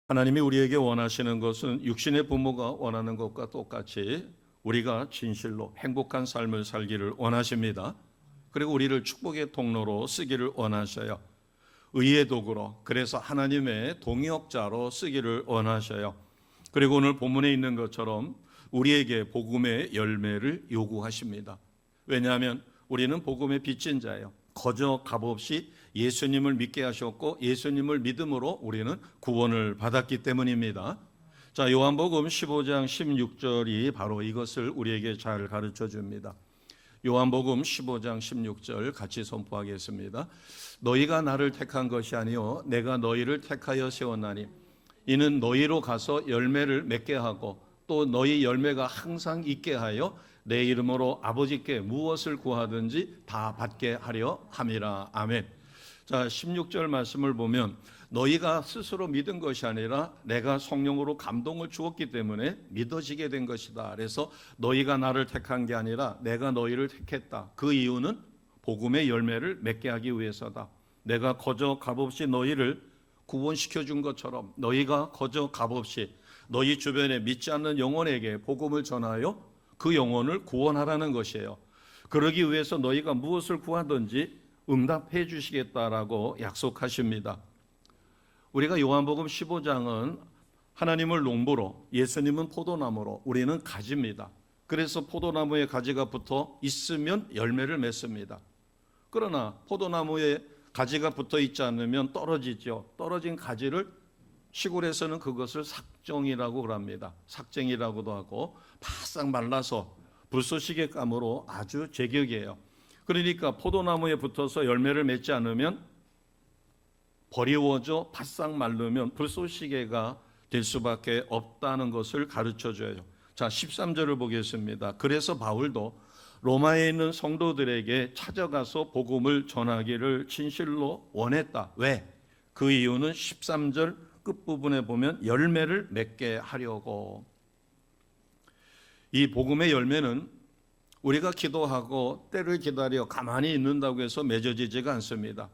하나님이 우리에게 원하시는 것은 육신의 부모가 원하는 것과 똑같이 우리가 진실로 행복한 삶을 살기를 원하십니다. 그리고 우리를 축복의 통로로 쓰기를 원하셔요. 의의 도구로, 그래서 하나님의 동역자로 쓰기를 원하셔요. 그리고 오늘 본문에 있는 것처럼 우리에게 복음의 열매를 요구하십니다. 왜냐하면 우리는 복음의 빚진 자예요. 거저 값없이 예수님을 믿게 하셨고 예수님을 믿음으로 우리는 구원을 받았기 때문입니다. 자, 요한복음 15장 16절이 바로 이것을 우리에게 잘 가르쳐 줍니다. 요한복음 15장 16절 같이 선포하겠습니다. 너희가 나를 택한 것이 아니요 내가 너희를 택하여 세웠나니 이는 너희로 가서 열매를 맺게 하고 또 너희 열매가 항상 있게 하여 내 이름으로 아버지께 무엇을 구하든지 다 받게 하려 함이라. 아멘. 자, 16절 말씀을 보면 너희가 스스로 믿은 것이 아니라 내가 성령으로 감동을 주었기 때문에 믿어지게 된 것이다. 그래서 너희가 나를 택한 게 아니라 내가 너희를 택했다. 그 이유는 복음의 열매를 맺게 하기 위해서다. 내가 거저 값없이 너희를 구원시켜 준 것처럼 너희가 거저 값없이 너희 주변에 믿지 않는 영혼에게 복음을 전하여 그 영혼을 구원하라는 것이에요. 그러기 위해서 너희가 무엇을 구하든지 응답해 주시겠다라고 약속하십니다. 우리가 요한복음 15장은 하나님을 농부로, 예수님은 포도나무로, 우리는 가지입니다. 그래서 포도나무에 가지가 붙어 있으면 열매를 맺습니다. 그러나 포도나무에 가지가 붙어 있지 않으면 떨어지죠. 떨어진 가지를 시골에서는 그것을 삭종이라고 합니다. 삭쟁이라고도 하고 바싹 말라서 불쏘시개 감으로 아주 제격이에요. 그러니까 포도나무에 붙어서 열매를 맺지 않으면 버리워져 바싹 마르면 불쏘시개가 될 수밖에 없다는 것을 가르쳐줘요. 자, 13절을 보겠습니다. 그래서 바울도 로마에 있는 성도들에게 찾아가서 복음을 전하기를 진실로 원했다. 왜? 그 이유는 13절 끝부분에 보면 열매를 맺게 하려고. 이 복음의 열매는 우리가 기도하고 때를 기다려 가만히 있는다고 해서 맺어지지가 않습니다.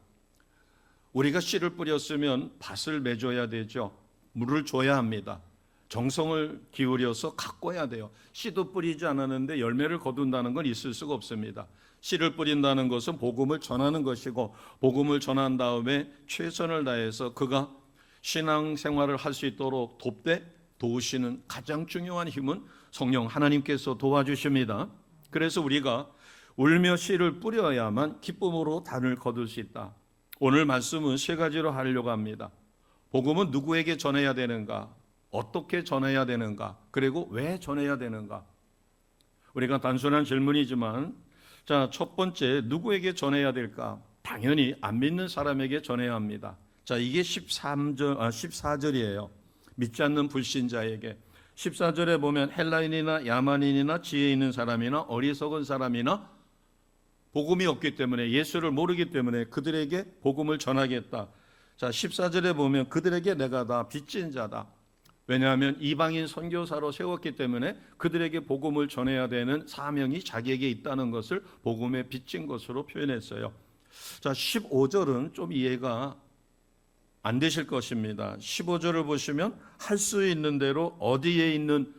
우리가 씨를 뿌렸으면 밭을 맺어야 되죠. 물을 줘야 합니다. 정성을 기울여서 가꿔야 돼요. 씨도 뿌리지 않았는데 열매를 거둔다는 건 있을 수가 없습니다. 씨를 뿌린다는 것은 복음을 전하는 것이고 복음을 전한 다음에 최선을 다해서 그가 신앙생활을 할 수 있도록 돕되 도우시는 가장 중요한 힘은 성령 하나님께서 도와주십니다. 그래서 우리가 울며 씨를 뿌려야만 기쁨으로 단을 거둘 수 있다. 오늘 말씀은 세 가지로 하려고 합니다. 복음은 누구에게 전해야 되는가? 어떻게 전해야 되는가? 그리고 왜 전해야 되는가? 우리가 단순한 질문이지만 자, 첫 번째 누구에게 전해야 될까? 당연히 안 믿는 사람에게 전해야 합니다. 자, 이게 14절이에요. 믿지 않는 불신자에게. 14절에 보면 헬라인이나 야만인이나 지혜 있는 사람이나 어리석은 사람이나 복음이 없기 때문에 예수를 모르기 때문에 그들에게 복음을 전하겠다. 자, 14절에 보면 그들에게 내가 다 빚진 자다. 왜냐하면 이방인 선교사로 세웠기 때문에 그들에게 복음을 전해야 되는 사명이 자기에게 있다는 것을 복음에 빚진 것으로 표현했어요. 자, 15절은 좀 이해가 안 되실 것입니다. 15절을 보시면 할 수 있는 대로 어디에 있는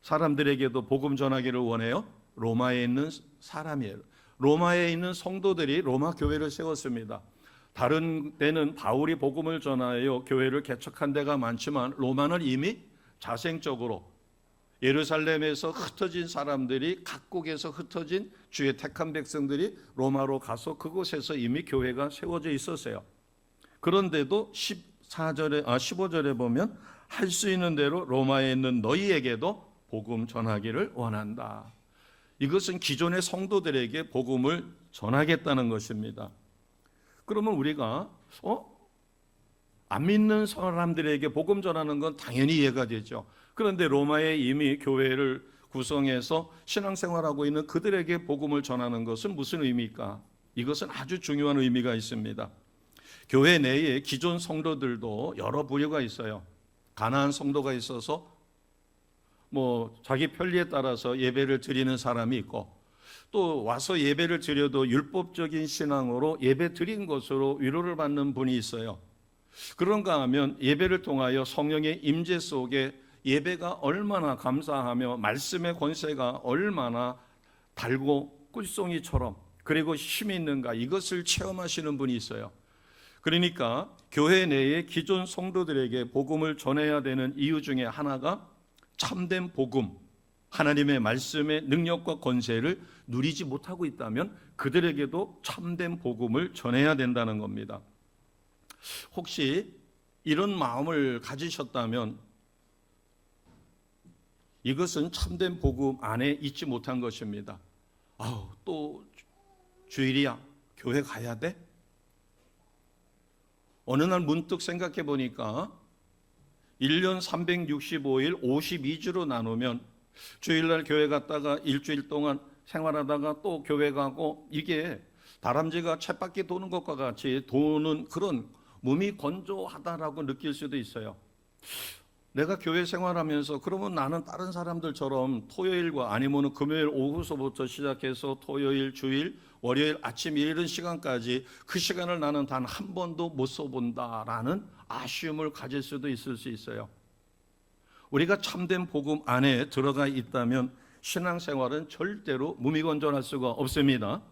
사람들에게도 복음 전하기를 원해요? 로마에 있는 사람이에요. 로마에 있는 성도들이 로마 교회를 세웠습니다. 다른 데는 바울이 복음을 전하여 교회를 개척한 데가 많지만 로마는 이미 자생적으로 예루살렘에서 흩어진 사람들이 각국에서 흩어진 주의 택한 백성들이 로마로 가서 그곳에서 이미 교회가 세워져 있었어요. 그런데도 15절에 보면 할 수 있는 대로 로마에 있는 너희에게도 복음 전하기를 원한다. 이것은 기존의 성도들에게 복음을 전하겠다는 것입니다. 그러면 우리가 안 믿는 사람들에게 복음 전하는 건 당연히 이해가 되죠. 그런데 로마에 이미 교회를 구성해서 신앙생활하고 있는 그들에게 복음을 전하는 것은 무슨 의미일까? 이것은 아주 중요한 의미가 있습니다. 교회 내에 기존 성도들도 여러 부류가 있어요. 가난한 성도가 있어서 자기 편리에 따라서 예배를 드리는 사람이 있고 또 와서 예배를 드려도 율법적인 신앙으로 예배 드린 것으로 위로를 받는 분이 있어요. 그런가 하면 예배를 통하여 성령의 임재 속에 예배가 얼마나 감사하며 말씀의 권세가 얼마나 달고 꿀송이처럼 그리고 힘이 있는가, 이것을 체험하시는 분이 있어요. 그러니까 교회 내에 기존 성도들에게 복음을 전해야 되는 이유 중에 하나가 참된 복음, 하나님의 말씀의 능력과 권세를 누리지 못하고 있다면 그들에게도 참된 복음을 전해야 된다는 겁니다. 혹시 이런 마음을 가지셨다면 이것은 참된 복음 안에 있지 못한 것입니다. 또 주일이야, 교회 가야 돼? 어느 날 문득 생각해 보니까 1년 365일 52주로 나누면 주일날 교회 갔다가 일주일 동안 생활하다가 또 교회 가고, 이게 다람쥐가 쳇바퀴 도는 것과 같이 도는 그런 몸이 건조하다라고 느낄 수도 있어요. 내가 교회 생활하면서 그러면 나는 다른 사람들처럼 토요일과 아니면 금요일 오후서부터 시작해서 토요일, 주일, 월요일 아침 이른 시간까지 그 시간을 나는 단 한 번도 못 써본다라는 아쉬움을 가질 수도 있을 수 있어요. 우리가 참된 복음 안에 들어가 있다면 신앙생활은 절대로 무미건조할 수가 없습니다.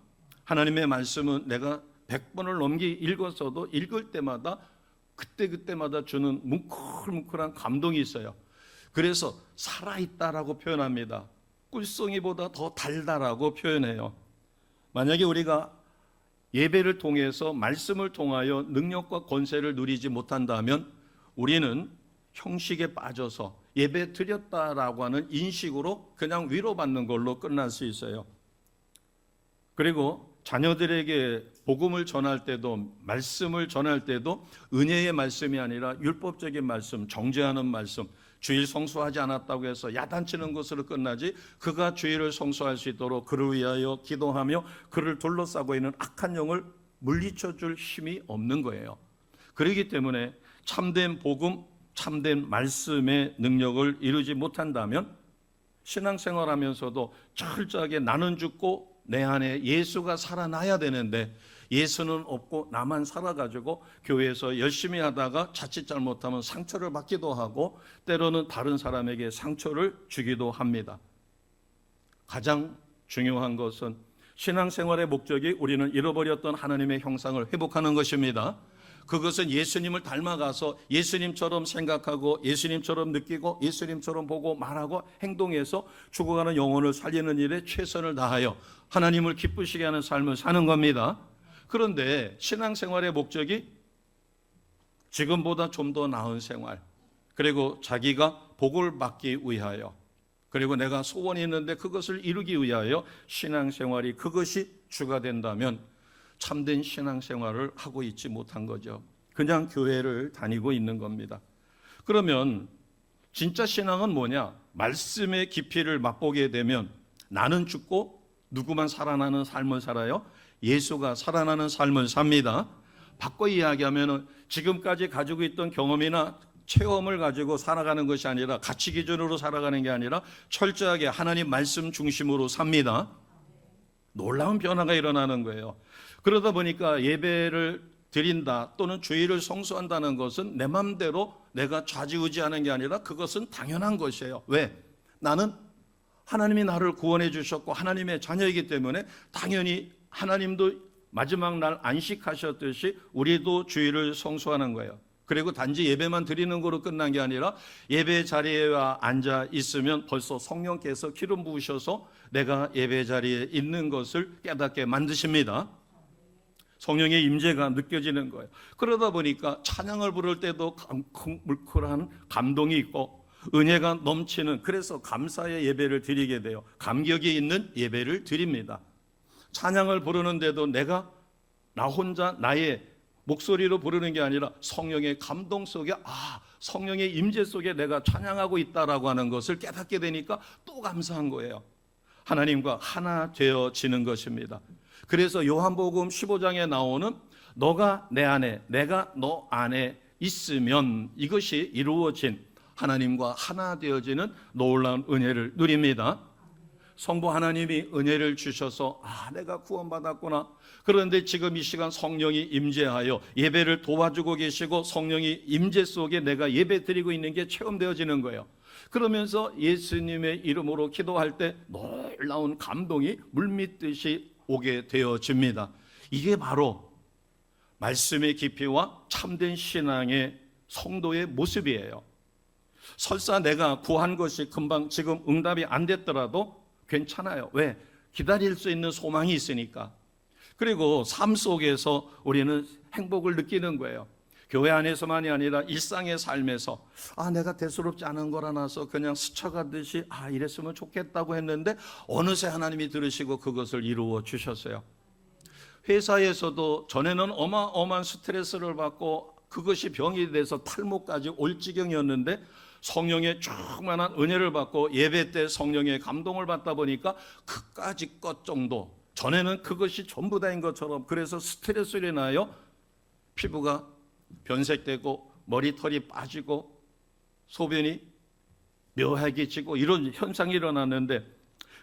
하나님의 말씀은 내가 100번을 넘게 읽었어도 읽을 때마다 그때마다 주는 뭉클뭉클한 감동이 있어요. 그래서 살아있다라고 표현합니다. 꿀송이보다 더 달다라고 표현해요. 만약에 우리가 예배를 통해서 말씀을 통하여 능력과 권세를 누리지 못한다면 우리는 형식에 빠져서 예배 드렸다라고 하는 인식으로 그냥 위로받는 걸로 끝날 수 있어요. 그리고 자녀들에게 복음을 전할 때도, 말씀을 전할 때도 은혜의 말씀이 아니라 율법적인 말씀, 정죄하는 말씀, 주일 성수하지 않았다고 해서 야단치는 것으로 끝나지, 그가 주일을 성수할 수 있도록 그를 위하여 기도하며 그를 둘러싸고 있는 악한 영을 물리쳐 줄 힘이 없는 거예요. 그렇기 때문에 참된 복음, 참된 말씀의 능력을 이루지 못한다면 신앙생활하면서도 철저하게 나는 죽고 내 안에 예수가 살아나야 되는데 예수는 없고 나만 살아가지고 교회에서 열심히 하다가 자칫 잘못하면 상처를 받기도 하고 때로는 다른 사람에게 상처를 주기도 합니다. 가장 중요한 것은 신앙생활의 목적이 우리는 잃어버렸던 하나님의 형상을 회복하는 것입니다. 그것은 예수님을 닮아가서 예수님처럼 생각하고 예수님처럼 느끼고 예수님처럼 보고 말하고 행동해서 죽어가는 영혼을 살리는 일에 최선을 다하여 하나님을 기쁘시게 하는 삶을 사는 겁니다. 그런데 신앙생활의 목적이 지금보다 좀 더 나은 생활, 그리고 자기가 복을 받기 위하여, 그리고 내가 소원이 있는데 그것을 이루기 위하여 신앙생활이 그것이 주가 된다면 참된 신앙생활을 하고 있지 못한 거죠. 그냥 교회를 다니고 있는 겁니다. 그러면 진짜 신앙은 뭐냐? 말씀의 깊이를 맛보게 되면 나는 죽고 누구만 살아나는 삶을 살아요? 예수가 살아나는 삶을 삽니다. 바꿔 이야기하면 지금까지 가지고 있던 경험이나 체험을 가지고 살아가는 것이 아니라, 가치 기준으로 살아가는 게 아니라 철저하게 하나님 말씀 중심으로 삽니다. 놀라운 변화가 일어나는 거예요. 그러다 보니까 예배를 드린다 또는 주일을 성수한다는 것은 내 맘대로 내가 좌지우지하는 게 아니라 그것은 당연한 것이에요. 왜? 나는 하나님이 나를 구원해 주셨고 하나님의 자녀이기 때문에 당연히 하나님도 마지막 날 안식하셨듯이 우리도 주일을 성수하는 거예요. 그리고 단지 예배만 드리는 거로 끝난 게 아니라 예배 자리에 앉아 있으면 벌써 성령께서 기름 부으셔서 내가 예배 자리에 있는 것을 깨닫게 만드십니다. 성령의 임재가 느껴지는 거예요. 그러다 보니까 찬양을 부를 때도 물클한 감동이 있고 은혜가 넘치는, 그래서 감사의 예배를 드리게 돼요. 감격이 있는 예배를 드립니다. 찬양을 부르는데도 내가 나 혼자 나의 목소리로 부르는 게 아니라 성령의 감동 속에, 성령의 임재 속에 내가 찬양하고 있다라고 하는 것을 깨닫게 되니까 또 감사한 거예요. 하나님과 하나 되어지는 것입니다. 그래서 요한복음 15장에 나오는 너가 내 안에 내가 너 안에 있으면 이것이 이루어진 하나님과 하나 되어지는 놀라운 은혜를 누립니다. 성부 하나님이 은혜를 주셔서 내가 구원받았구나. 그런데 지금 이 시간 성령이 임재하여 예배를 도와주고 계시고 성령이 임재 속에 내가 예배 드리고 있는 게 체험되어지는 거예요. 그러면서 예수님의 이름으로 기도할 때 놀라운 감동이 물밀듯이 오게 되어집니다. 이게 바로 말씀의 깊이와 참된 신앙의 성도의 모습이에요. 설사 내가 구한 것이 금방 지금 응답이 안 됐더라도 괜찮아요. 왜? 기다릴 수 있는 소망이 있으니까. 그리고 삶 속에서 우리는 행복을 느끼는 거예요. 교회 안에서만이 아니라 일상의 삶에서 내가 대수롭지 않은 거라 나서 그냥 스쳐가듯이 이랬으면 좋겠다고 했는데 어느새 하나님이 들으시고 그것을 이루어 주셨어요. 회사에서도 전에는 어마어마한 스트레스를 받고 그것이 병이 돼서 탈모까지 올 지경이었는데 성령의 충만한 은혜를 받고 예배 때 성령의 감동을 받다 보니까 그까지 것 정도, 전에는 그것이 전부 다인 것처럼, 그래서 스트레스로 인하여 피부가 변색되고 머리털이 빠지고 소변이 묘하게 지고 이런 현상이 일어났는데,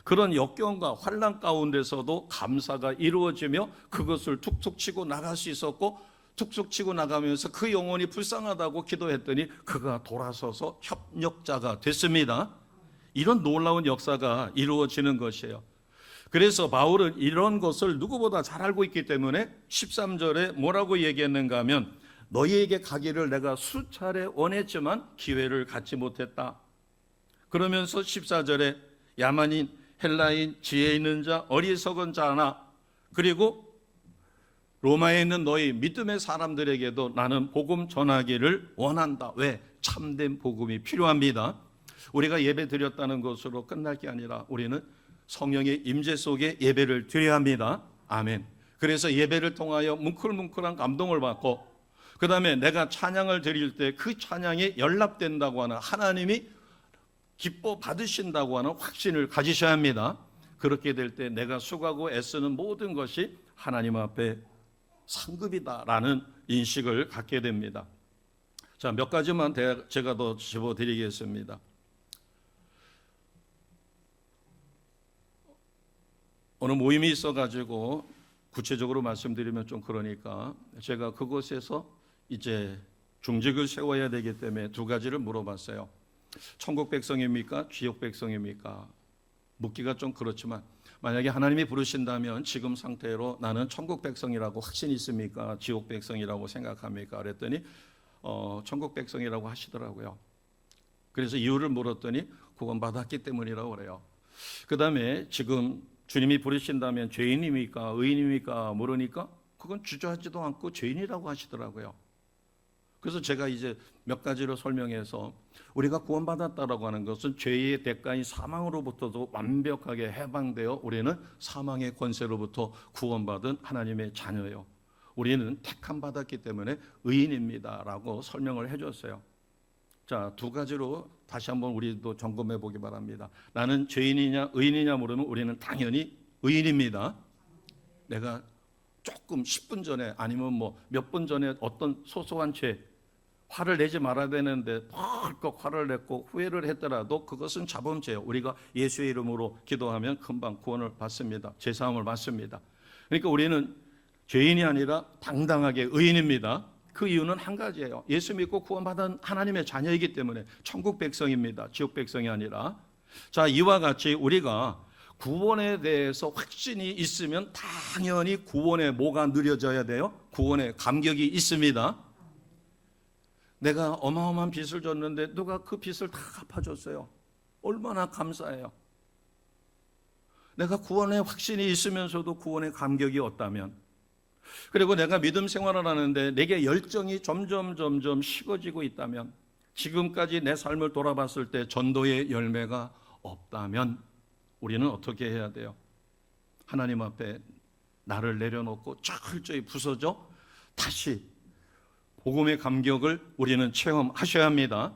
그런 역경과 환난 가운데서도 감사가 이루어지며 그것을 툭툭 치고 나갈 수 있었고, 툭툭 치고 나가면서 그 영혼이 불쌍하다고 기도했더니 그가 돌아서서 협력자가 됐습니다. 이런 놀라운 역사가 이루어지는 것이에요. 그래서 바울은 이런 것을 누구보다 잘 알고 있기 때문에 13절에 뭐라고 얘기했는가 하면, 너희에게 가기를 내가 수차례 원했지만 기회를 갖지 못했다. 그러면서 14절에 야만인, 헬라인, 지혜 있는 자, 어리석은 자나, 그리고 로마에 있는 너희 믿음의 사람들에게도 나는 복음 전하기를 원한다. 왜? 참된 복음이 필요합니다. 우리가 예배 드렸다는 것으로 끝날 게 아니라 우리는 성령의 임재 속에 예배를 드려야 합니다. 아멘. 그래서 예배를 통하여 뭉클뭉클한 감동을 받고, 그 다음에 내가 찬양을 드릴 때 그 찬양에 연락된다고 하는, 하나님이 기뻐 받으신다고 하는 확신을 가지셔야 합니다. 그렇게 될 때 내가 수고하고 애쓰는 모든 것이 하나님 앞에 상급이다라는 인식을 갖게 됩니다. 자, 몇 가지만 제가 더 집어드리겠습니다. 어느 모임이 있어가지고 구체적으로 말씀드리면 좀 그러니까, 제가 그곳에서 이제 중직을 세워야 되기 때문에 두 가지를 물어봤어요. 천국 백성입니까? 지옥 백성입니까? 묻기가 좀 그렇지만, 만약에 하나님이 부르신다면 지금 상태로 나는 천국 백성이라고 확신이 있습니까? 지옥 백성이라고 생각합니까? 그랬더니 천국 백성이라고 하시더라고요. 그래서 이유를 물었더니 구원받았기 때문이라고 그래요. 그 다음에 지금 주님이 부르신다면 죄인입니까? 의인입니까? 물으니까 그건 주저하지도 않고 죄인이라고 하시더라고요. 그래서 제가 이제 몇 가지로 설명해서, 우리가 구원받았다라고 하는 것은 죄의 대가인 사망으로부터도 완벽하게 해방되어 우리는 사망의 권세로부터 구원받은 하나님의 자녀예요. 우리는 택함 받았기 때문에 의인입니다라고 설명을 해줬어요. 자, 두 가지로 다시 한번 우리도 점검해 보기 바랍니다. 나는 죄인이냐 의인이냐 물으면 우리는 당연히 의인입니다. 내가 조금 10분 전에 아니면 뭐 몇 분 전에 어떤 소소한 죄, 화를 내지 말아야 되는데 펄컥 화를 냈고 후회를 했더라도 그것은 자범죄예요. 우리가 예수의 이름으로 기도하면 금방 구원을 받습니다. 제사함을 받습니다. 그러니까 우리는 죄인이 아니라 당당하게 의인입니다. 그 이유는 한 가지예요. 예수 믿고 구원받은 하나님의 자녀이기 때문에 천국 백성입니다. 지옥 백성이 아니라. 자, 이와 같이 우리가 구원에 대해서 확신이 있으면 당연히 구원에 뭐가 누려져야 돼요? 구원의 감격이 있습니다. 내가 어마어마한 빚을 졌는데 누가 그 빚을 다 갚아줬어요. 얼마나 감사해요. 내가 구원의 확신이 있으면서도 구원의 감격이 없다면, 그리고 내가 믿음 생활을 하는데 내게 열정이 점점 식어지고 있다면, 지금까지 내 삶을 돌아봤을 때 전도의 열매가 없다면 우리는 어떻게 해야 돼요? 하나님 앞에 나를 내려놓고 철저히 부서져 다시 복음의 감격을 우리는 체험하셔야 합니다.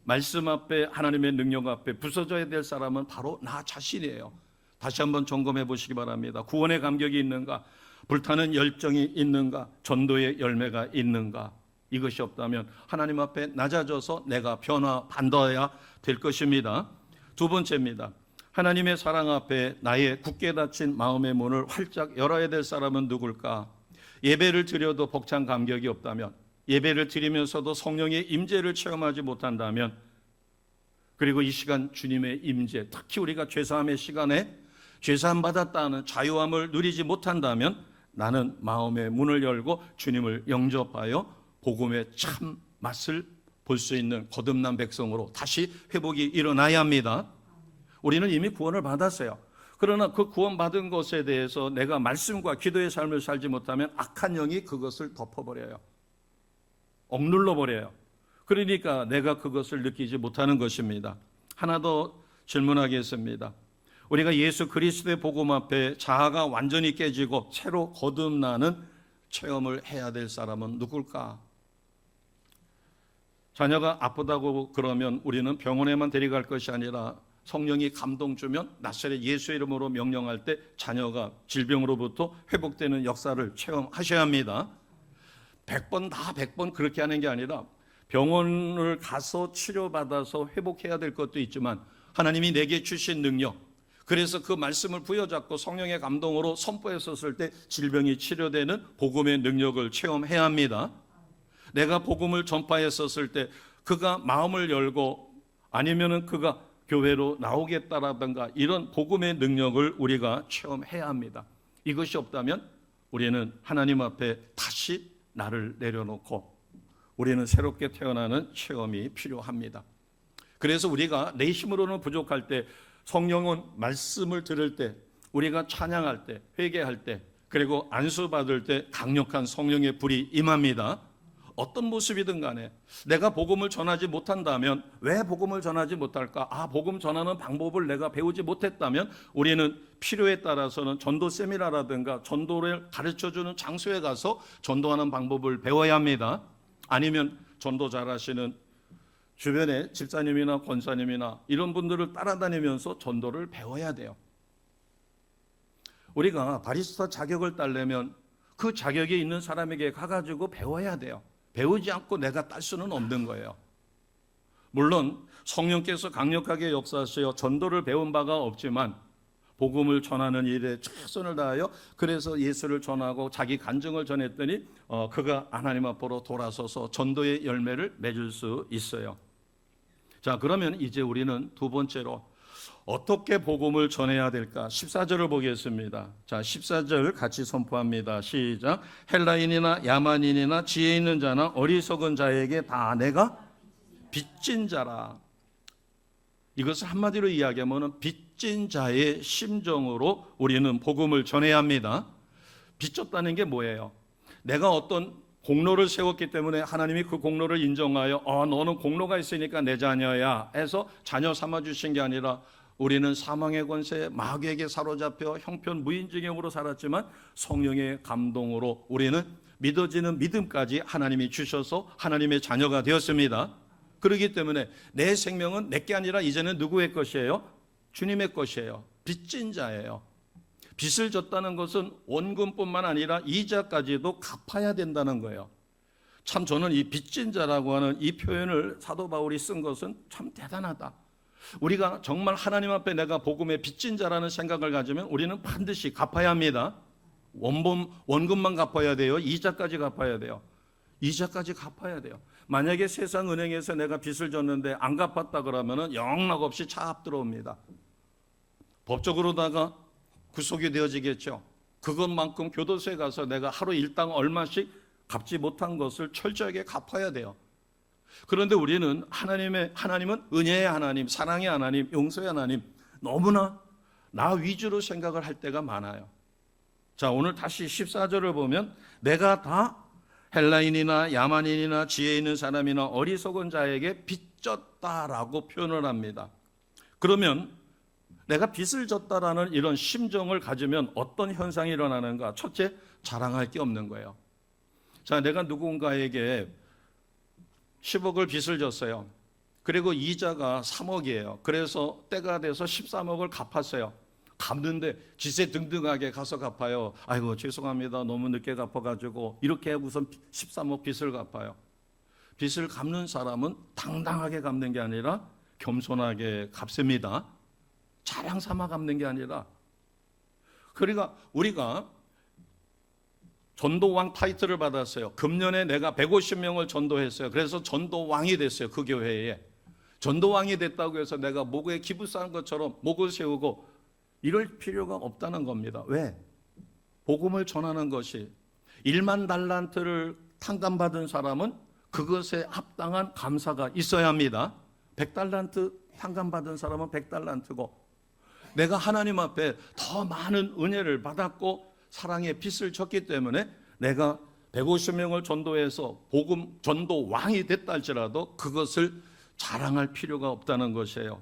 말씀 앞에, 하나님의 능력 앞에 부서져야 될 사람은 바로 나 자신이에요. 다시 한번 점검해 보시기 바랍니다. 구원의 감격이 있는가? 불타는 열정이 있는가? 전도의 열매가 있는가? 이것이 없다면 하나님 앞에 낮아져서 내가 변화받아야 될 것입니다. 두 번째입니다. 하나님의 사랑 앞에 나의 굳게 닫힌 마음의 문을 활짝 열어야 될 사람은 누굴까? 예배를 드려도 벅찬 감격이 없다면, 예배를 드리면서도 성령의 임재를 체험하지 못한다면, 그리고 이 시간 주님의 임재, 특히 우리가 죄사함의 시간에 죄사함 받았다는 자유함을 누리지 못한다면 나는 마음의 문을 열고 주님을 영접하여 복음의 참 맛을 볼 수 있는 거듭난 백성으로 다시 회복이 일어나야 합니다. 우리는 이미 구원을 받았어요. 그러나 그 구원받은 것에 대해서 내가 말씀과 기도의 삶을 살지 못하면 악한 영이 그것을 덮어버려요. 억눌러버려요. 그러니까 내가 그것을 느끼지 못하는 것입니다. 하나 더 질문하겠습니다. 우리가 예수 그리스도의 복음 앞에 자아가 완전히 깨지고 새로 거듭나는 체험을 해야 될 사람은 누굴까? 자녀가 아프다고 그러면 우리는 병원에만 데려갈 것이 아니라 성령이 감동 주면 나사렛 예수의 이름으로 명령할 때 자녀가 질병으로부터 회복되는 역사를 체험하셔야 합니다. 100번 다 100번 그렇게 하는 게 아니라 병원을 가서 치료받아서 회복해야 될 것도 있지만 하나님이 내게 주신 능력, 그래서 그 말씀을 부여잡고 성령의 감동으로 선포했었을 때 질병이 치료되는 복음의 능력을 체험해야 합니다. 내가 복음을 전파했었을 때 그가 마음을 열고 아니면은 그가 교회로 나오겠다라든가 이런 복음의 능력을 우리가 체험해야 합니다. 이것이 없다면 우리는 하나님 앞에 다시 나를 내려놓고 우리는 새롭게 태어나는 체험이 필요합니다. 그래서 우리가 내 힘으로는 부족할 때 성령은 말씀을 들을 때, 우리가 찬양할 때, 회개할 때, 그리고 안수받을 때 강력한 성령의 불이 임합니다. 어떤 모습이든 간에 내가 복음을 전하지 못한다면 왜 복음을 전하지 못할까? 복음 전하는 방법을 내가 배우지 못했다면 우리는 필요에 따라서는 전도 세미나라든가 전도를 가르쳐주는 장소에 가서 전도하는 방법을 배워야 합니다. 아니면 전도 잘하시는 주변에 집사님이나 권사님이나 이런 분들을 따라다니면서 전도를 배워야 돼요. 우리가 바리스타 자격을 따려면 그 자격이 있는 사람에게 가가지고 배워야 돼요. 배우지 않고 내가 딸 수는 없는 거예요. 물론 성령께서 강력하게 역사하셔 전도를 배운 바가 없지만 복음을 전하는 일에 최선을 다하여 그래서 예수를 전하고 자기 간증을 전했더니 그가 하나님 앞으로 돌아서서 전도의 열매를 맺을 수 있어요. 자, 그러면 이제 우리는 두 번째로 어떻게 복음을 전해야 될까? 14절을 보겠습니다. 자, 14절 같이 선포합니다. 시작. 헬라인이나 야만인이나 지혜 있는 자나 어리석은 자에게 다 내가 빚진 자라. 이것을 한마디로 이야기하면 빚진 자의 심정으로 우리는 복음을 전해야 합니다. 빚졌다는 게 뭐예요? 내가 어떤 공로를 세웠기 때문에 하나님이 그 공로를 인정하여 너는 공로가 있으니까 내 자녀야 해서 자녀 삼아주신 게 아니라 우리는 사망의 권세 마귀에게 사로잡혀 형편 무인징역으로 살았지만 성령의 감동으로 우리는 믿어지는 믿음까지 하나님이 주셔서 하나님의 자녀가 되었습니다. 그렇기 때문에 내 생명은 내게 아니라 이제는 누구의 것이에요? 주님의 것이에요. 빚진 자예요. 빚을 졌다는 것은 원금뿐만 아니라 이자까지도 갚아야 된다는 거예요. 참 저는 이 빚진 자라고 하는 이 표현을 사도 바울이 쓴 것은 참 대단하다. 우리가 정말 하나님 앞에 내가 복음의 빚진 자라는 생각을 가지면 우리는 반드시 갚아야 합니다. 원금만 갚아야 돼요. 이자까지 갚아야 돼요. 이자까지 갚아야 돼요. 만약에 세상 은행에서 내가 빚을 졌는데 안 갚았다 그러면은 영락없이 차압 들어옵니다. 법적으로다가 구속이 되어지겠죠. 그것만큼 교도소에 가서 내가 하루 일당 얼마씩 갚지 못한 것을 철저하게 갚아야 돼요. 그런데 우리는 하나님은 은혜의 하나님, 사랑의 하나님, 용서의 하나님, 너무나 나 위주로 생각을 할 때가 많아요. 자, 오늘 다시 14절을 보면 내가 다 헬라인이나 야만인이나 지혜 있는 사람이나 어리석은 자에게 빚졌다라고 표현을 합니다. 그러면 내가 빚을 졌다라는 이런 심정을 가지면 어떤 현상이 일어나는가? 첫째, 자랑할 게 없는 거예요. 자, 내가 누군가에게 10억을 빚을 졌어요. 그리고 이자가 3억이에요. 그래서 때가 돼서 13억을 갚았어요. 갚는데 지세등등하게 가서 갚아요. 아이고 죄송합니다. 너무 늦게 갚아가지고 이렇게 하고선 13억 빚을 갚아요. 빚을 갚는 사람은 당당하게 갚는 게 아니라 겸손하게 갚습니다. 자랑 삼아 갚는 게 아니라, 그러니까 우리가 전도왕 타이틀을 받았어요. 금년에 내가 150명을 전도했어요. 그래서 전도왕이 됐어요. 그 교회에. 전도왕이 됐다고 해서 내가 목에 기부 쌓은 것처럼 목을 세우고 이럴 필요가 없다는 겁니다. 왜? 복음을 전하는 것이 1만 달란트를 탕감받은 사람은 그것에 합당한 감사가 있어야 합니다. 100달란트 탕감받은 사람은 100달란트고, 내가 하나님 앞에 더 많은 은혜를 받았고 사랑의 빚을 졌기 때문에 내가 150명을 전도해서 복음 전도 왕이 됐다 할지라도 그것을 자랑할 필요가 없다는 것이에요.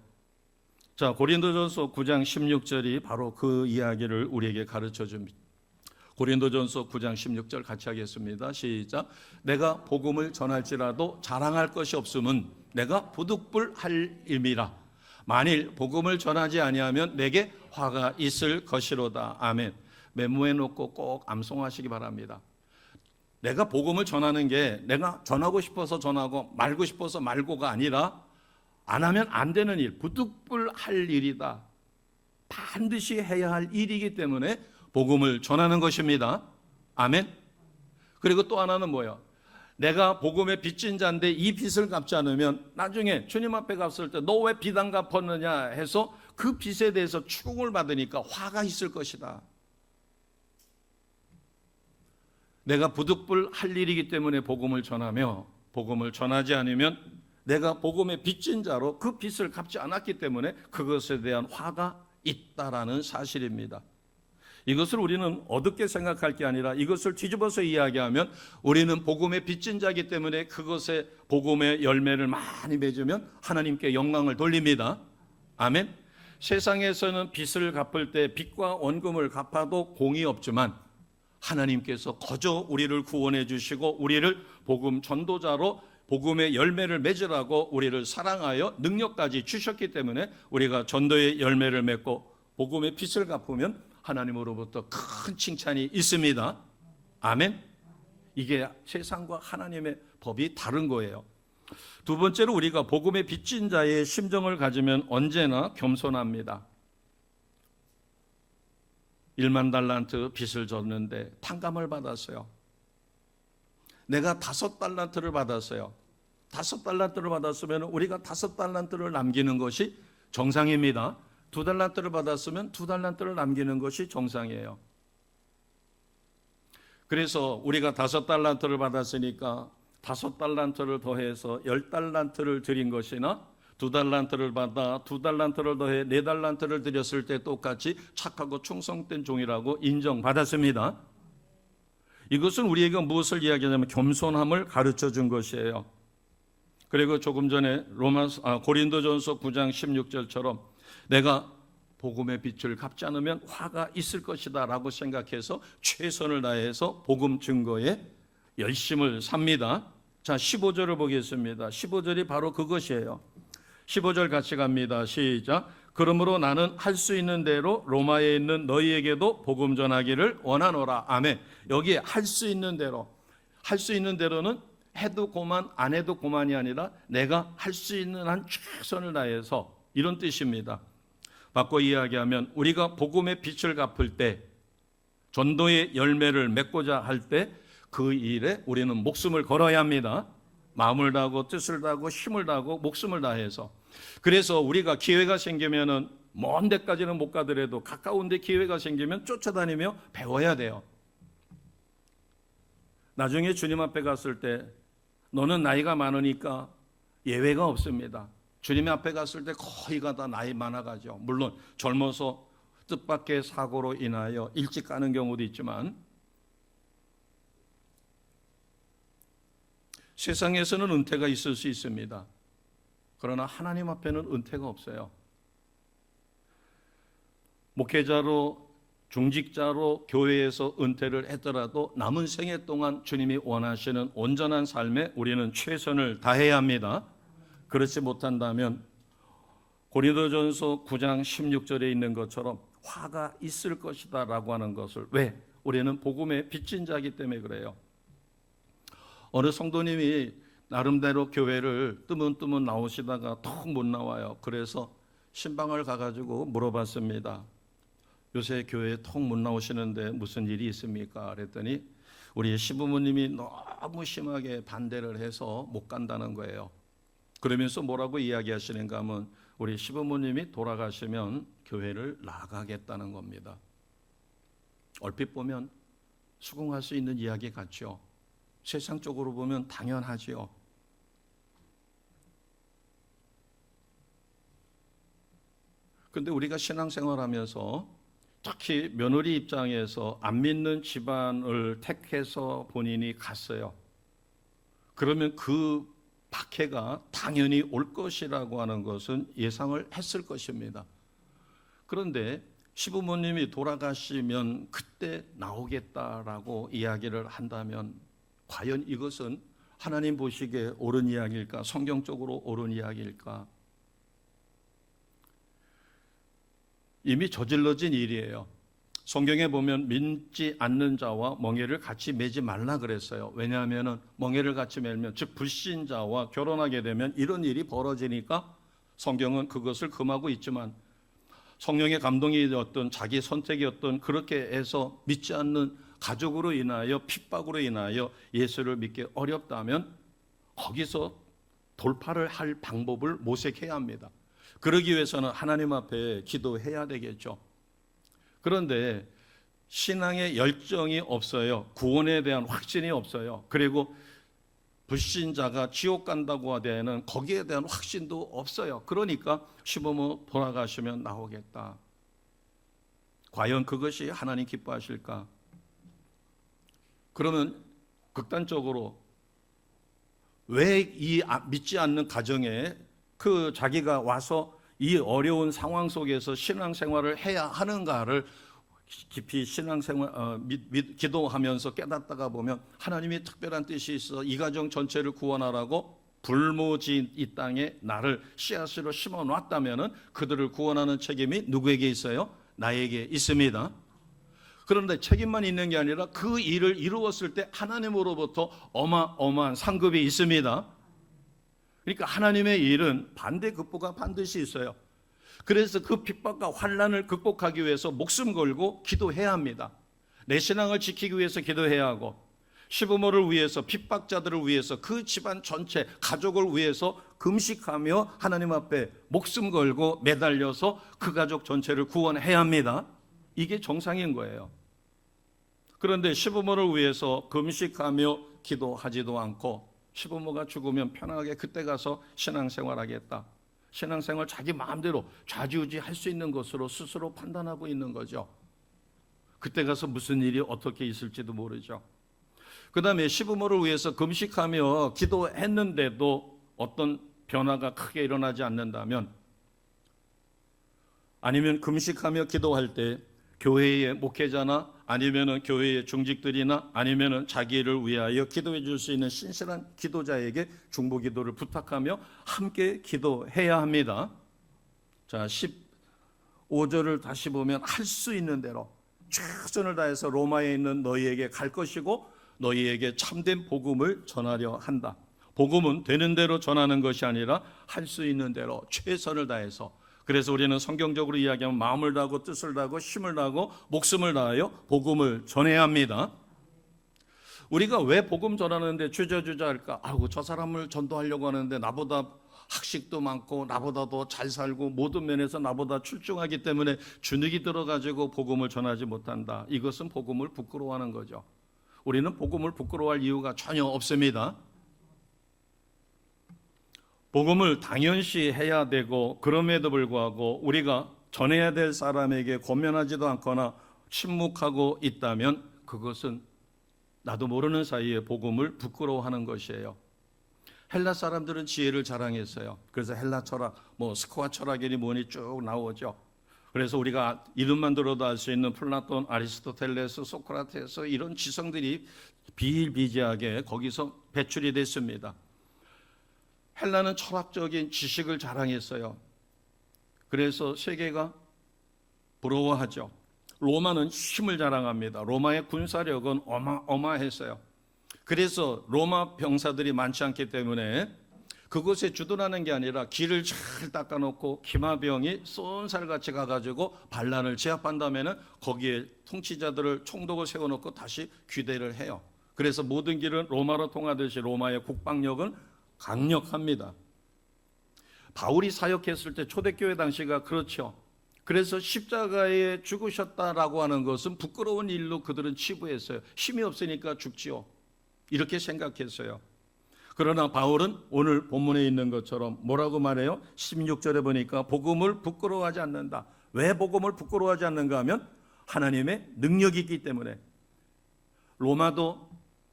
자, 고린도전서 9장 16절이 바로 그 이야기를 우리에게 가르쳐 줍니다. 고린도전서 9장 16절 같이 하겠습니다. 시작. 내가 복음을 전할지라도 자랑할 것이 없음은 내가 부득불할 임이라. 만일 복음을 전하지 아니하면 내게 화가 있을 것이로다. 아멘. 메모해 놓고 꼭 암송하시기 바랍니다. 내가 복음을 전하는 게 내가 전하고 싶어서 전하고 말고 싶어서 말고가 아니라 안 하면 안 되는 일, 부득불할 일이다. 반드시 해야 할 일이기 때문에 복음을 전하는 것입니다. 아멘. 그리고 또 하나는 뭐예요? 내가 복음의 빚진 자인데 이 빚을 갚지 않으면 나중에 주님 앞에 갔을 때 너 왜 빚 안 갚았느냐 해서 그 빚에 대해서 추궁을 받으니까 화가 있을 것이다. 내가 부득불 할 일이기 때문에 복음을 전하며, 복음을 전하지 않으면 내가 복음의 빚진 자로 그 빚을 갚지 않았기 때문에 그것에 대한 화가 있다라는 사실입니다. 이것을 우리는 어둡게 생각할 게 아니라 이것을 뒤집어서 이야기하면 우리는 복음의 빚진 자이기 때문에 그것에 복음의 열매를 많이 맺으면 하나님께 영광을 돌립니다. 아멘. 세상에서는 빚을 갚을 때 빚과 원금을 갚아도 공이 없지만 하나님께서 거저 우리를 구원해 주시고 우리를 복음 전도자로 복음의 열매를 맺으라고 우리를 사랑하여 능력까지 주셨기 때문에 우리가 전도의 열매를 맺고 복음의 빚을 갚으면 하나님으로부터 큰 칭찬이 있습니다. 아멘. 이게 세상과 하나님의 법이 다른 거예요. 두 번째로 우리가 복음의 빚진 자의 심정을 가지면 언제나 겸손합니다. 1만 달란트 빚을 졌는데 탕감을 받았어요. 내가 5달란트를 받았어요. 5달란트를 받았으면 우리가 5달란트를 남기는 것이 정상입니다. 2달란트를 받았으면 2달란트를 남기는 것이 정상이에요. 그래서 우리가 5달란트를 받았으니까 5달란트를 더해서 10달란트를 드린 것이나 2달란트를 받아 2달란트를 더해 4달란트를 드렸을 때 똑같이 착하고 충성된 종이라고 인정받았습니다. 이것은 우리에게 무엇을 이야기하냐면 겸손함을 가르쳐 준 것이에요. 그리고 조금 전에 고린도전서 9장 16절처럼 내가 복음의 빛을 갚지 않으면 화가 있을 것이다 라고 생각해서 최선을 다해서 복음 증거에 열심을 삽니다. 자, 15절을 보겠습니다. 15절이 바로 그것이에요. 15절 같이 갑니다. 시작. 그러므로 나는 할 수 있는 대로 로마에 있는 너희에게도 복음 전하기를 원하노라. 아멘. 여기에 할 수 있는 대로, 할 수 있는 대로는 해도 고만 안 해도 고만이 아니라 내가 할 수 있는 한 최선을 다해서, 이런 뜻입니다. 바꿔 이야기하면 우리가 복음의 빛을 갚을 때, 전도의 열매를 맺고자 할 때 그 일에 우리는 목숨을 걸어야 합니다. 마음을 다하고 뜻을 다하고 힘을 다하고 목숨을 다해서. 그래서 우리가 기회가 생기면은 먼 데까지는 못 가더라도 가까운 데 기회가 생기면 쫓아다니며 배워야 돼요. 나중에 주님 앞에 갔을 때 너는 나이가 많으니까 예외가 없습니다. 주님 앞에 갔을 때 거의가 다 나이 많아가죠. 물론 젊어서 뜻밖의 사고로 인하여 일찍 가는 경우도 있지만 세상에서는 은퇴가 있을 수 있습니다. 그러나 하나님 앞에는 은퇴가 없어요. 목회자로, 중직자로 교회에서 은퇴를 했더라도 남은 생애 동안 주님이 원하시는 온전한 삶에 우리는 최선을 다해야 합니다. 그렇지 못한다면 고린도전서 9장 16절에 있는 것처럼 화가 있을 것이다 라고 하는 것을, 왜? 우리는 복음의 빚진 자이기 때문에 그래요. 어느 성도님이 나름대로 교회를 뜨문뜨문 나오시다가 턱 못 나와요. 그래서 신방을 가가지고 물어봤습니다. 요새 교회에 통 못 나오시는데 무슨 일이 있습니까? 그랬더니 우리 시부모님이 너무 심하게 반대를 해서 못 간다는 거예요. 그러면서 뭐라고 이야기하시는가 하면 우리 시부모님이 돌아가시면 교회를 나가겠다는 겁니다. 얼핏 보면 수긍할 수 있는 이야기 같죠. 세상적으로 보면 당연하지요. 그런데 우리가 신앙생활하면서 특히 며느리 입장에서 안 믿는 집안을 택해서 본인이 갔어요. 그러면 그 박해가 당연히 올 것이라고 하는 것은 예상을 했을 것입니다. 그런데 시부모님이 돌아가시면 그때 나오겠다라고 이야기를 한다면 과연 이것은 하나님 보시기에 옳은 이야기일까? 성경적으로 옳은 이야기일까? 이미 저질러진 일이에요. 성경에 보면 믿지 않는 자와 멍에를 같이 매지 말라 그랬어요. 왜냐하면 멍에를 같이 매면 즉 불신자와 결혼하게 되면 이런 일이 벌어지니까 성경은 그것을 금하고 있지만 성령의 감동이었던 자기 선택이었던 그렇게 해서 믿지 않는 가족으로 인하여 핍박으로 인하여 예수를 믿기 어렵다면 거기서 돌파를 할 방법을 모색해야 합니다. 그러기 위해서는 하나님 앞에 기도해야 되겠죠. 그런데 신앙의 열정이 없어요. 구원에 대한 확신이 없어요. 그리고 불신자가 지옥 간다고 하되는 거기에 대한 확신도 없어요. 그러니까 시부모 돌아가시면 나오겠다. 과연 그것이 하나님 기뻐하실까? 그러면 극단적으로 왜 이 믿지 않는 가정에 그 자기가 와서 이 어려운 상황 속에서 신앙생활을 해야 하는가를 깊이 신앙생활 기도하면서 깨닫다가 보면 하나님이 특별한 뜻이 있어 이 가정 전체를 구원하라고 불모지 이 땅에 나를 씨앗으로 심어 놨다면은 그들을 구원하는 책임이 누구에게 있어요? 나에게 있습니다. 그런데 책임만 있는 게 아니라 그 일을 이루었을 때 하나님으로부터 어마어마한 상급이 있습니다. 그러니까 하나님의 일은 반대 극복가 반드시 있어요. 그래서 그 핍박과 환난을 극복하기 위해서 목숨 걸고 기도해야 합니다. 내 신앙을 지키기 위해서 기도해야 하고 시부모를 위해서 핍박자들을 위해서 그 집안 전체 가족을 위해서 금식하며 하나님 앞에 목숨 걸고 매달려서 그 가족 전체를 구원해야 합니다. 이게 정상인 거예요. 그런데 시부모를 위해서 금식하며 기도하지도 않고 시부모가 죽으면 편하게 그때 가서 신앙생활하겠다. 신앙생활 자기 마음대로 좌지우지 할 수 있는 것으로 스스로 판단하고 있는 거죠. 그때 가서 무슨 일이 어떻게 있을지도 모르죠. 그 다음에 시부모를 위해서 금식하며 기도했는데도 어떤 변화가 크게 일어나지 않는다면 아니면 금식하며 기도할 때 교회의 목회자나 아니면은 교회의 중직들이나 아니면은 자기를 위하여 기도해 줄 수 있는 신실한 기도자에게 중보 기도를 부탁하며 함께 기도해야 합니다. 자, 15절을 다시 보면 할 수 있는 대로 최선을 다해서 로마에 있는 너희에게 갈 것이고 너희에게 참된 복음을 전하려 한다. 복음은 되는 대로 전하는 것이 아니라 할 수 있는 대로 최선을 다해서. 그래서 우리는 성경적으로 이야기하면 마음을 다하고 뜻을 다하고 힘을 다하고 목숨을 다하여 복음을 전해야 합니다. 우리가 왜 복음 전하는데 주저주저할까? 아이고 저 사람을 전도하려고 하는데 나보다 학식도 많고 나보다 더 잘 살고 모든 면에서 나보다 출중하기 때문에 주눅이 들어가지고 복음을 전하지 못한다. 이것은 복음을 부끄러워하는 거죠. 우리는 복음을 부끄러워할 이유가 전혀 없습니다. 복음을 당연시 해야 되고 그럼에도 불구하고 우리가 전해야 될 사람에게 권면하지도 않거나 침묵하고 있다면 그것은 나도 모르는 사이에 복음을 부끄러워하는 것이에요. 헬라 사람들은 지혜를 자랑했어요. 그래서 헬라 철학, 스코아 철학이니 뭐니 쭉 나오죠. 그래서 우리가 이름만 들어도 알 수 있는 플라톤, 아리스토텔레스, 소크라테스 이런 지성들이 비일비재하게 거기서 배출이 됐습니다. 헬라는 철학적인 지식을 자랑했어요. 그래서 세계가 부러워하죠. 로마는 힘을 자랑합니다. 로마의 군사력은 어마어마했어요. 그래서 로마 병사들이 많지 않기 때문에 그곳에 주둔하는 게 아니라 길을 잘 닦아놓고 기마병이 쏜살같이 가가지고 반란을 제압한다면은 거기에 통치자들을 총독을 세워놓고 다시 귀대를 해요. 그래서 모든 길은 로마로 통하듯이 로마의 국방력은 강력합니다. 바울이 사역했을 때 초대교회 당시가 그렇죠. 그래서 십자가에 죽으셨다라고 하는 것은 부끄러운 일로 그들은 치부했어요. 힘이 없으니까 죽지요. 이렇게 생각했어요. 그러나 바울은 오늘 본문에 있는 것처럼 뭐라고 말해요? 16절에 보니까 복음을 부끄러워하지 않는다. 왜 복음을 부끄러워하지 않는가 하면 하나님의 능력이 있기 때문에. 로마도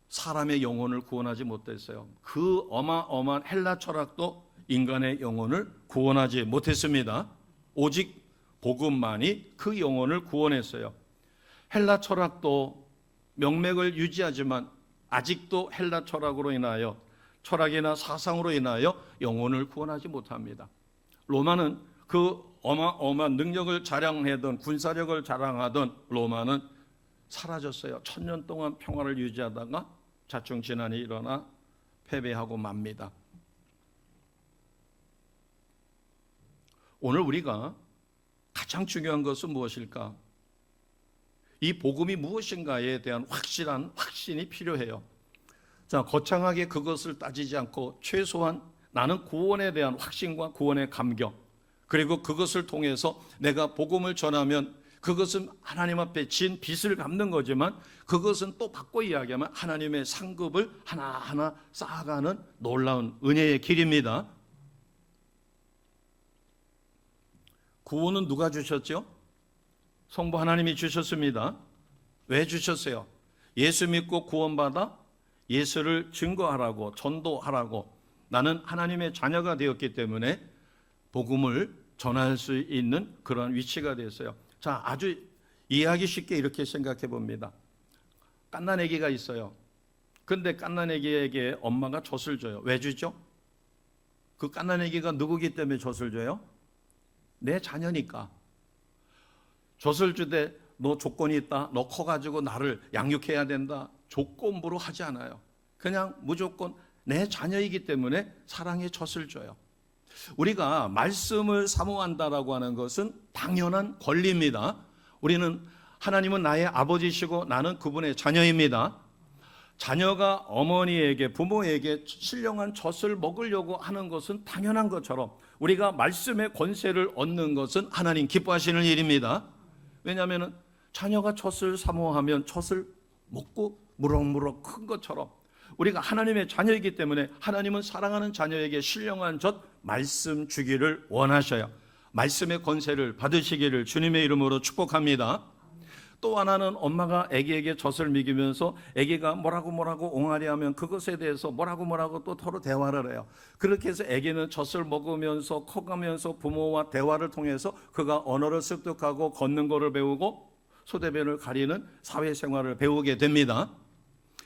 사람의 영혼을 구원하지 못했어요. 그 어마어마한 헬라 철학도 인간의 영혼을 구원하지 못했습니다. 오직 복음만이 그 영혼을 구원했어요. 헬라 철학도 명맥을 유지하지만 아직도 헬라 철학으로 인하여 철학이나 사상으로 인하여 영혼을 구원하지 못합니다. 로마는 그 어마어마한 능력을 자랑하던 군사력을 자랑하던 로마는 사라졌어요. 1000년 동안 평화를 유지하다가 자충진환이 일어나 패배하고 맙니다. 오늘 우리가 가장 중요한 것은 무엇일까? 이 복음이 무엇인가에 대한 확실한 확신이 필요해요. 자, 거창하게 그것을 따지지 않고 최소한 나는 구원에 대한 확신과 구원의 감격, 그리고 그것을 통해서 내가 복음을 전하면 그것은 하나님 앞에 진 빚을 갚는 거지만 그것은 또 바꿔 이야기하면 하나님의 상급을 하나하나 쌓아가는 놀라운 은혜의 길입니다. 구원은 누가 주셨죠? 성부 하나님이 주셨습니다. 왜 주셨어요? 예수 믿고 구원받아 예수를 증거하라고, 전도하라고. 나는 하나님의 자녀가 되었기 때문에 복음을 전할 수 있는 그런 위치가 됐어요. 자, 아주 이해하기 쉽게 이렇게 생각해 봅니다. 갓난아기가 있어요. 근데 갓난아기에게 엄마가 젖을 줘요. 왜 주죠? 그 갓난아기가 누구기 때문에 젖을 줘요? 내 자녀니까. 젖을 주되 너 조건이 있다. 너 커가지고 나를 양육해야 된다. 조건부로 하지 않아요. 그냥 무조건 내 자녀이기 때문에 사랑의 젖을 줘요. 우리가 말씀을 사모한다라고 하는 것은 당연한 권리입니다. 우리는 하나님은 나의 아버지시고 나는 그분의 자녀입니다. 자녀가 어머니에게, 부모에게 신령한 젖을 먹으려고 하는 것은 당연한 것처럼 우리가 말씀의 권세를 얻는 것은 하나님 기뻐하시는 일입니다. 왜냐하면 자녀가 젖을 사모하면 젖을 먹고 무럭무럭 큰 것처럼 우리가 하나님의 자녀이기 때문에 하나님은 사랑하는 자녀에게 신령한 젖 말씀 주기를 원하셔요. 말씀의 권세를 받으시기를 주님의 이름으로 축복합니다. 또 하나는 엄마가 아기에게 젖을 먹이면서 아기가 뭐라고 옹알이하면 그것에 대해서 뭐라고 또 서로 대화를 해요. 그렇게 해서 아기는 젖을 먹으면서 커가면서 부모와 대화를 통해서 그가 언어를 습득하고 걷는 것을 배우고 소대변을 가리는 사회생활을 배우게 됩니다.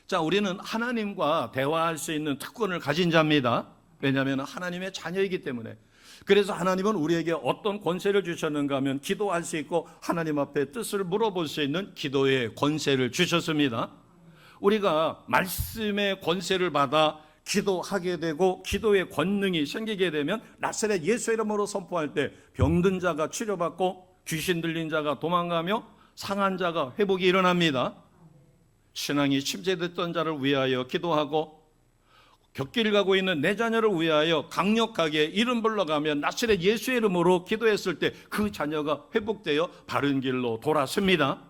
자, 우리는 하나님과 대화할 수 있는 특권을 가진 자입니다. 왜냐하면 하나님의 자녀이기 때문에. 그래서 하나님은 우리에게 어떤 권세를 주셨는가 하면 기도할 수 있고 하나님 앞에 뜻을 물어볼 수 있는 기도의 권세를 주셨습니다. 우리가 말씀의 권세를 받아 기도하게 되고 기도의 권능이 생기게 되면 나사렛 예수 이름으로 선포할 때 병든 자가 치료받고 귀신 들린 자가 도망가며 상한 자가 회복이 일어납니다. 신앙이 침체됐던 자를 위하여 기도하고 곁길 가고 있는 내 자녀를 위하여 강력하게 이름 불러가며 나사렛 예수 이름으로 기도했을 때 그 자녀가 회복되어 바른 길로 돌아섭니다.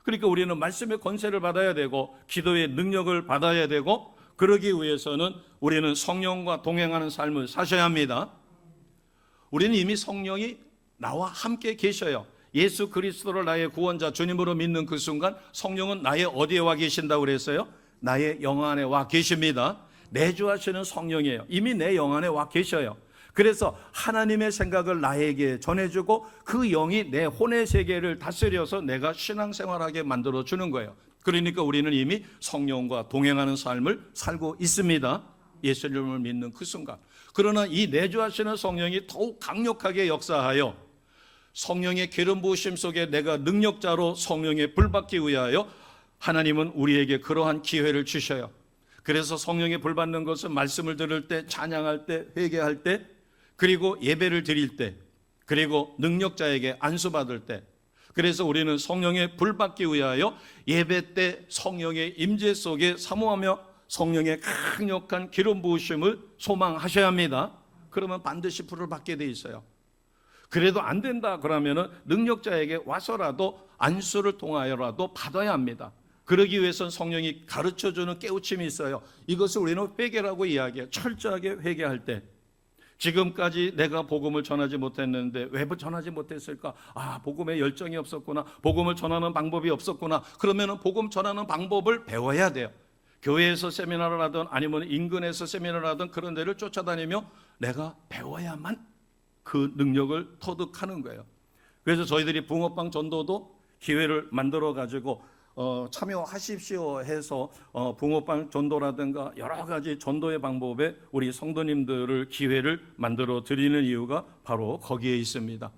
그러니까 우리는 말씀의 권세를 받아야 되고 기도의 능력을 받아야 되고 그러기 위해서는 우리는 성령과 동행하는 삶을 사셔야 합니다. 우리는 이미 성령이 나와 함께 계셔요. 예수 그리스도를 나의 구원자 주님으로 믿는 그 순간 성령은 나의 어디에 와 계신다고 그랬어요? 나의 영 안에 와 계십니다. 내주하시는 성령이에요. 이미 내 영 안에 와 계셔요. 그래서 하나님의 생각을 나에게 전해주고 그 영이 내 혼의 세계를 다스려서 내가 신앙생활하게 만들어주는 거예요. 그러니까 우리는 이미 성령과 동행하는 삶을 살고 있습니다. 예수님을 믿는 그 순간. 그러나 이 내주하시는 성령이 더욱 강력하게 역사하여 성령의 기름 부으심 속에 내가 능력자로 성령의 불 받기 위하여 하나님은 우리에게 그러한 기회를 주셔요. 그래서 성령의 불 받는 것은 말씀을 들을 때, 찬양할 때, 회개할 때, 그리고 예배를 드릴 때, 그리고 능력자에게 안수받을 때. 그래서 우리는 성령의 불 받기 위하여 예배 때 성령의 임재 속에 사모하며 성령의 강력한 기름 부으심을 소망하셔야 합니다. 그러면 반드시 불을 받게 돼 있어요. 그래도 안 된다 그러면은 능력자에게 와서라도 안수를 통하여라도 받아야 합니다. 그러기 위해서는 성령이 가르쳐주는 깨우침이 있어요. 이것을 우리는 회개라고 이야기해요. 철저하게 회개할 때, 지금까지 내가 복음을 전하지 못했는데 왜 전하지 못했을까? 복음에 열정이 없었구나. 복음을 전하는 방법이 없었구나. 그러면은 복음 전하는 방법을 배워야 돼요. 교회에서 세미나를 하든 아니면 인근에서 세미나를 하든 그런 데를 쫓아다니며 내가 배워야만 그 능력을 터득하는 거예요. 그래서 저희들이 붕어빵 전도도 기회를 만들어 가지고 참여하십시오 해서 붕어빵 전도라든가 여러 가지 전도의 방법에 우리 성도님들을 기회를 만들어 드리는 이유가 바로 거기에 있습니다.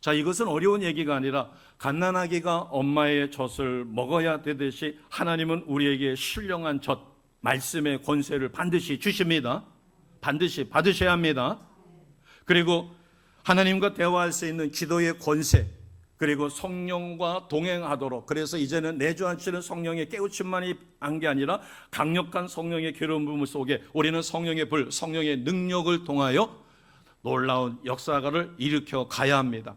자, 이것은 어려운 얘기가 아니라 갓난아기가 엄마의 젖을 먹어야 되듯이 하나님은 우리에게 신령한 젖, 말씀의 권세를 반드시 주십니다. 반드시 받으셔야 합니다. 그리고 하나님과 대화할 수 있는 기도의 권세, 그리고 성령과 동행하도록, 그래서 이제는 내주하시는 성령의 깨우침만이 한 게 아니라 강력한 성령의 기름 부음 속에 우리는 성령의 불, 성령의 능력을 통하여 놀라운 역사를 일으켜 가야 합니다.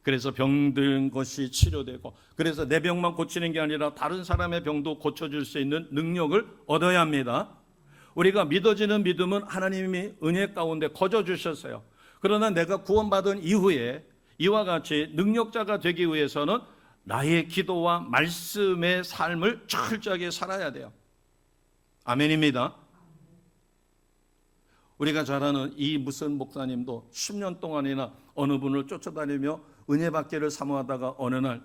그래서 병든 것이 치료되고, 그래서 내 병만 고치는 게 아니라 다른 사람의 병도 고쳐줄 수 있는 능력을 얻어야 합니다. 우리가 믿어지는 믿음은 하나님이 은혜 가운데 거저 주셨어요. 그러나 내가 구원받은 이후에 이와 같이 능력자가 되기 위해서는 나의 기도와 말씀의 삶을 철저하게 살아야 돼요. 아멘입니다. 우리가 잘 아는 이 무슨 목사님도 10년 동안이나 어느 분을 쫓아다니며 은혜 받기를 사모하다가 어느 날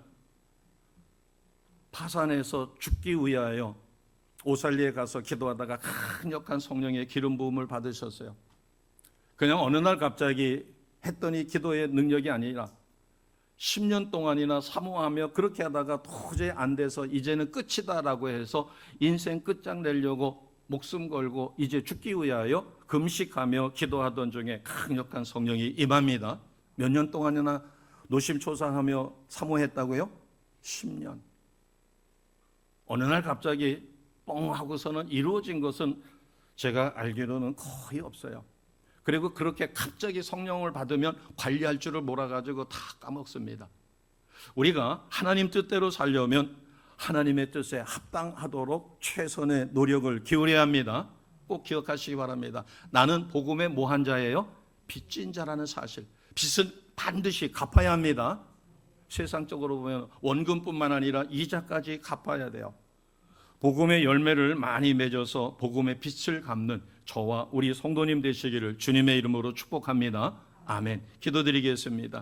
파산에서 죽기 위하여 오살리에 가서 기도하다가 강력한 성령의 기름 부음을 받으셨어요. 그냥 어느 날 갑자기 했더니 기도의 능력이 아니라 10년 동안이나 사모하며 그렇게 하다가 도저히 안 돼서 이제는 끝이다라고 해서 인생 끝장 내려고 목숨 걸고 이제 죽기 위하여 금식하며 기도하던 중에 강력한 성령이 임합니다. 몇 년 동안이나 노심초사하며 사모했다고요? 10년. 어느 날 갑자기 뻥 하고서는 이루어진 것은 제가 알기로는 거의 없어요. 그리고 그렇게 갑자기 성령을 받으면 관리할 줄을 몰라가지고 다 까먹습니다. 우리가 하나님 뜻대로 살려면 하나님의 뜻에 합당하도록 최선의 노력을 기울여야 합니다. 꼭 기억하시기 바랍니다. 나는 복음의 뭐한 자예요? 빚진 자라는 사실. 빚은 반드시 갚아야 합니다. 세상적으로 보면 원금뿐만 아니라 이자까지 갚아야 돼요. 복음의 열매를 많이 맺어서 복음의 빛을 갚는 저와 우리 성도님 되시기를 주님의 이름으로 축복합니다. 아멘. 기도드리겠습니다.